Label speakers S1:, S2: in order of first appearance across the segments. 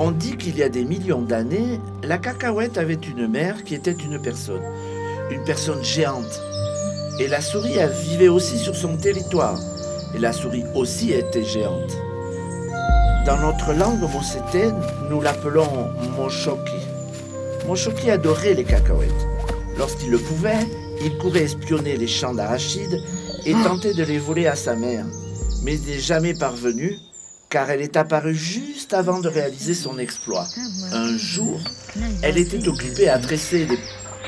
S1: On dit qu'il y a des millions d'années, la cacahuète avait une mère qui était une personne géante. Et la souris vivait aussi sur son territoire. Et la souris aussi était géante. Dans notre langue mossétaine, nous l'appelons Moshoki. Moshoki adorait les cacahuètes. Lorsqu'il le pouvait, il courait espionner les champs d'arachides et tentait de les voler à sa mère. Mais il n'est jamais parvenu, car elle est apparue juste avant de réaliser son exploit. Un jour, elle était occupée à tresser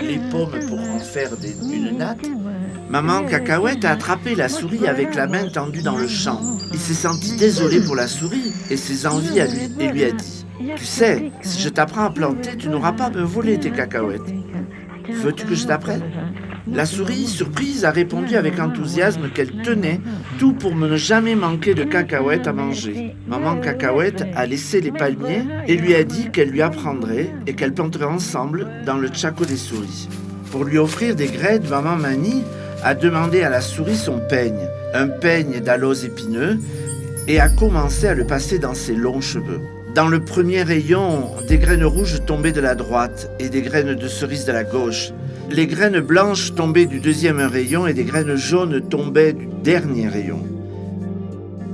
S1: les pommes pour en faire une natte. Maman Cacahuète a attrapé la souris avec la main tendue dans le champ. Il s'est senti désolé pour la souris et ses envies et lui a dit « Tu sais, si je t'apprends à planter, tu n'auras pas à me voler tes cacahuètes. Veux-tu que je t'apprenne ?» La souris, surprise, a répondu avec enthousiasme qu'elle tenait tout pour ne jamais manquer de cacahuètes à manger. Maman Cacahuète a laissé les palmiers et lui a dit qu'elle lui apprendrait et qu'elle planterait ensemble dans le tchako des souris. Pour lui offrir des graines, Maman Mani a demandé à la souris son peigne, un peigne d'aloes épineux, et a commencé à le passer dans ses longs cheveux. Dans le premier rayon, des graines rouges tombaient de la droite et des graines de cerise de la gauche. Les graines blanches tombaient du deuxième rayon et des graines jaunes tombaient du dernier rayon.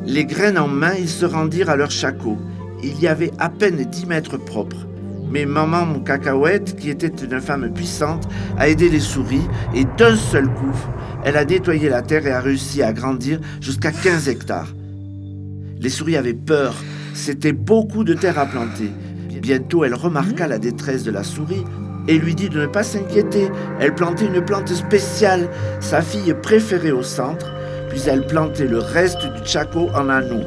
S1: Les graines en main, ils se rendirent à leur tchako. Il y avait à peine 10 mètres propres. Mais Maman Cacahuète, qui était une femme puissante, a aidé les souris et d'un seul coup, elle a nettoyé la terre et a réussi à grandir jusqu'à 15 hectares. Les souris avaient peur. C'était beaucoup de terre à planter. Bientôt, elle remarqua la détresse de la souris et lui dit de ne pas s'inquiéter. Elle plantait une plante spéciale, sa fille préférée au centre, puis elle plantait le reste du tchako en anneau.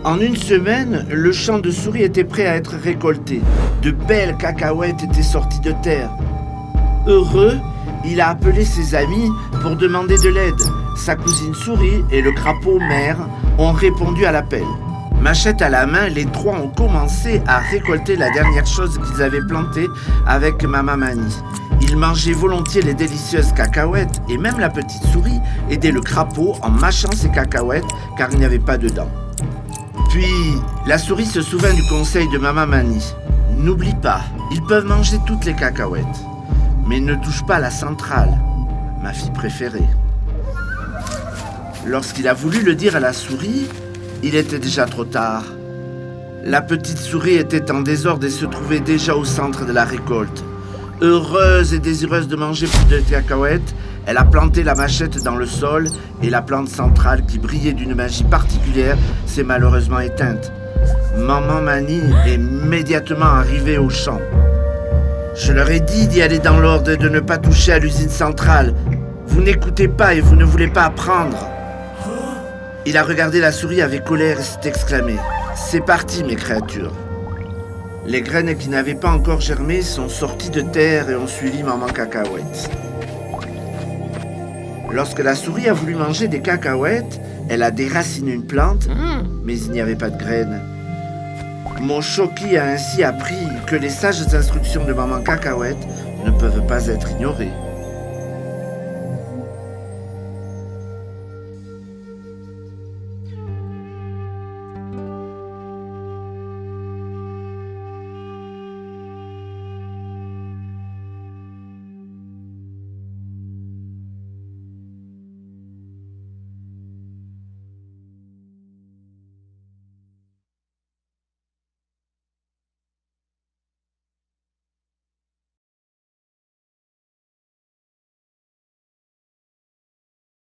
S1: En une semaine, le champ de souris était prêt à être récolté. De belles cacahuètes étaient sorties de terre. Heureux, il a appelé ses amis pour demander de l'aide. Sa cousine souris et le crapaud mère ont répondu à l'appel. Machette à la main, les trois ont commencé à récolter la dernière chose qu'ils avaient plantée avec Maman Mani. Ils mangeaient volontiers les délicieuses cacahuètes et même la petite souris aidait le crapaud en mâchant ses cacahuètes car il n'y avait pas de dents. Puis, la souris se souvint du conseil de Maman Mani. N'oublie pas, ils peuvent manger toutes les cacahuètes, mais ne touche pas la centrale, ma fille préférée. Lorsqu'il a voulu le dire à la souris, il était déjà trop tard. La petite souris était en désordre et se trouvait déjà au centre de la récolte. Heureuse et désireuse de manger plus de cacahuètes, elle a planté la machette dans le sol et la plante centrale qui brillait d'une magie particulière s'est malheureusement éteinte. Maman Mani est immédiatement arrivée au champ. Je leur ai dit d'y aller dans l'ordre et de ne pas toucher à l'usine centrale. Vous n'écoutez pas et vous ne voulez pas apprendre. Il a regardé la souris avec colère et s'est exclamé « C'est parti, mes créatures !» Les graines qui n'avaient pas encore germé sont sorties de terre et ont suivi Maman Cacahuète. Lorsque la souris a voulu manger des cacahuètes, elle a déraciné une plante, mais il n'y avait pas de graines. Moshoki a ainsi appris que les sages instructions de Maman Cacahuète ne peuvent pas être ignorées.